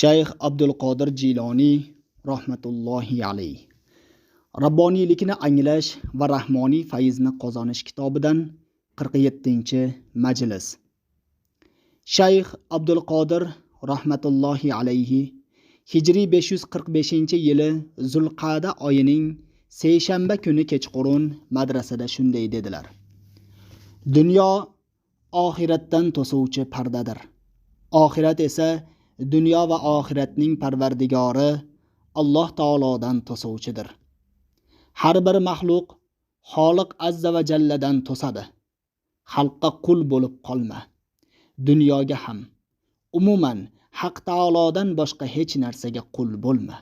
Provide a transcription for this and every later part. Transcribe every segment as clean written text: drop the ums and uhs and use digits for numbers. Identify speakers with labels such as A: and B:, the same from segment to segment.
A: Shayx Abdul Qodir Jiloniy rahmatullohi alayh. Rabboniylikni anglash va rahmoniy fayzni qozonish kitobidan 47-majlis. Shayx Abdul Qodir rahmatullohi alayhi Hijriy 545-yili Zulqa'da oyining seshanba kuni kechqurun madrasada shunday dedilar: Dunyo oxiratdan to'suvchi pardadir. Oxirat esa dunyo va oxiratning parvardigori Alloh taolodan to'suvchidir. Har bir maxluq Xoliq azza va jalladan to'sadi. Xalqqa qul bo'lib qolma. Dunyoga ham, umuman Haq taolodan boshqa hech narsaga qul bo'lma.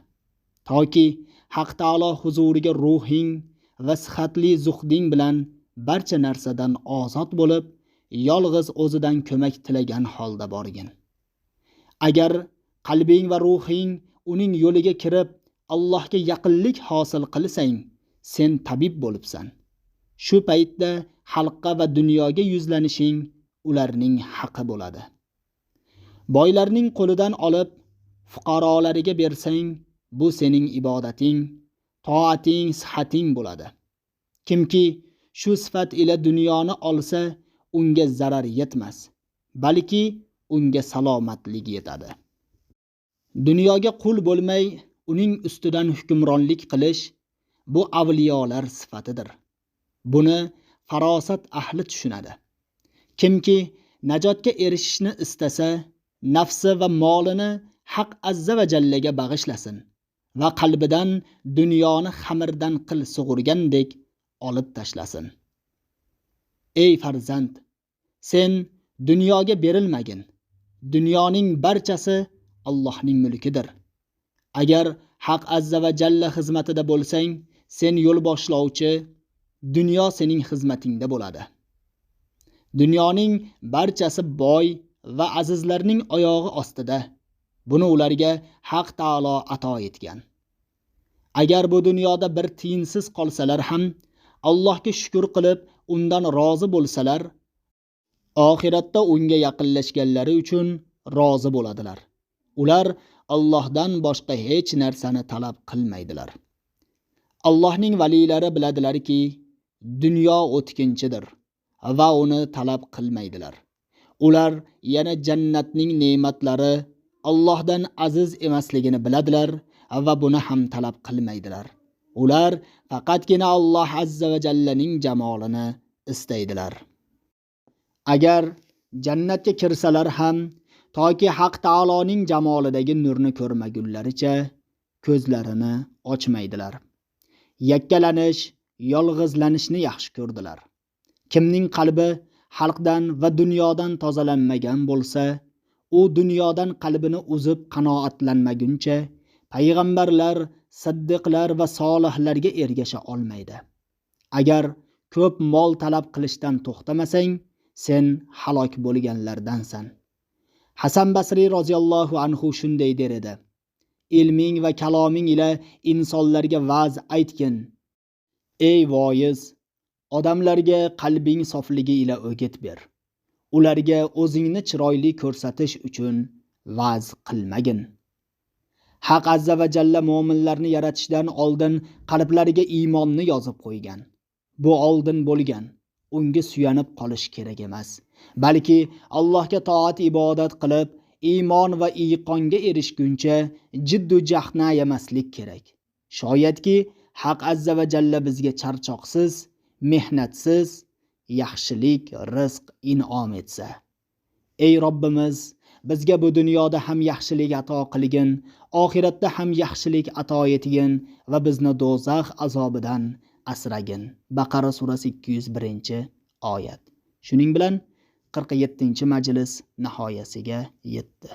A: Toki Haq taolo huzuriga ruhing va sihatli zuhding bilan barcha narsadan ozod bo'lib, yolg'iz o'zidan ko'mak tilagan holda borgin. Agar qalbing va ruhing uning yo'liga kirib, Allohga yaqinlik hosil qilsang, sen tabib bo'libsan. Shu paytda xalqqa va dunyoga yuzlanishing ularning haqqi bo'ladi. Boylarning qo'lidan olib fuqarolariga bersang, bu sening ibodating, toating, sihating bo'ladi. Kimki shu sifat ila dunyoni olsa, unga zarar yetmas, balki unga salomatlik yetadi. Dunyoga qul bo'lmay, uning ustidan hukmronlik qilish bu avliyolar sifatidir. Buni farosat ahli tushunadi. Kimki najotga erishishni istasa, nafsi va molini Haq azza va jallaga bag'ishlasin va qalbidan dunyoni xamirdan qil sug'urgandek olib tashlasin. Ey farzand, sen dunyoga berilmagin. Dunyoning barchasi Allohning mulkidir. Agar Haq azza va jalla xizmatida bo'lsang, sen yo'l boshlovchi, dunyo sening xizmatingda bo'ladi. Dunyoning barchasi boy va azizlarning oyog'i ostida. Buni ularga Haq taolo ato etgan. Agar bu dunyoda bir tiyinsiz qolsalar ham, Allohga shukr qilib, undan rozi bo'lsalar, oxiratda unga yaqinlashganlari uchun rozi bo'ladilar. Ular Allohdan boshqa hech narsani talab qilmaydilar. Allohning valilari biladilarki, dunyo o'tkinchidir va uni talab qilmaydilar. Ular yana jannatning ne'matlari Allohdan aziz emasligini biladilar va buni ham talab qilmaydilar. Ular faqatgina Alloh azza va jallaning jamolini istaydilar. Agar jannatga kirsalar ham, toki Haq taoloning jamolidagi nurni ko'rmagunlaricha ko'zlarini ochmaydilar. Yakkalanish, yolg'izlanishni yaxshi ko'rdilar. Kimning qalbi xalqdan va dunyodan tozalanmagan bo'lsa, u dunyodan qalbini uzib qanoatlanmaguncha payg'ambarlar, siddiqlar va solihlarga ergasha olmaydi. Agar ko'p mol talab qilishdan to'xtamasang, sen halok bo'lganlardansan. Hasan Basri roziyallohu anhu shunday der edi: Ilming va kaloming ila insonlarga va'z aytgin. Ey voyiz, odamlarga qalbing sofligi ila o'git ber. Ularga o'zingni chiroyli ko'rsatish uchun va'z qilmagin. Haq azza va jalla mu'minlarni yaratishdan oldin qalblariga iymonni yozib qo'ygan. Bu oldin bo'lgan. Unga suyanib qolish kerak emas, balki Allohga toat ibodat qilib, iymon va iqonga erishguncha jiddu jahdni ayamaslik kerak. Shoyatki Haq azza va jalla bizga charchoqsiz, mehnatsiz yaxshilik, rizq in'om etsa. Ey Robbimiz, bizga bu dunyoda ham yaxshilik ato qilgin, oxiratda ham yaxshilik ato etgin va bizni do'zax azobidan asragin. Baqara surasi 201-oyat. Shuning bilan 47-majlis nihoyasiga yetdi.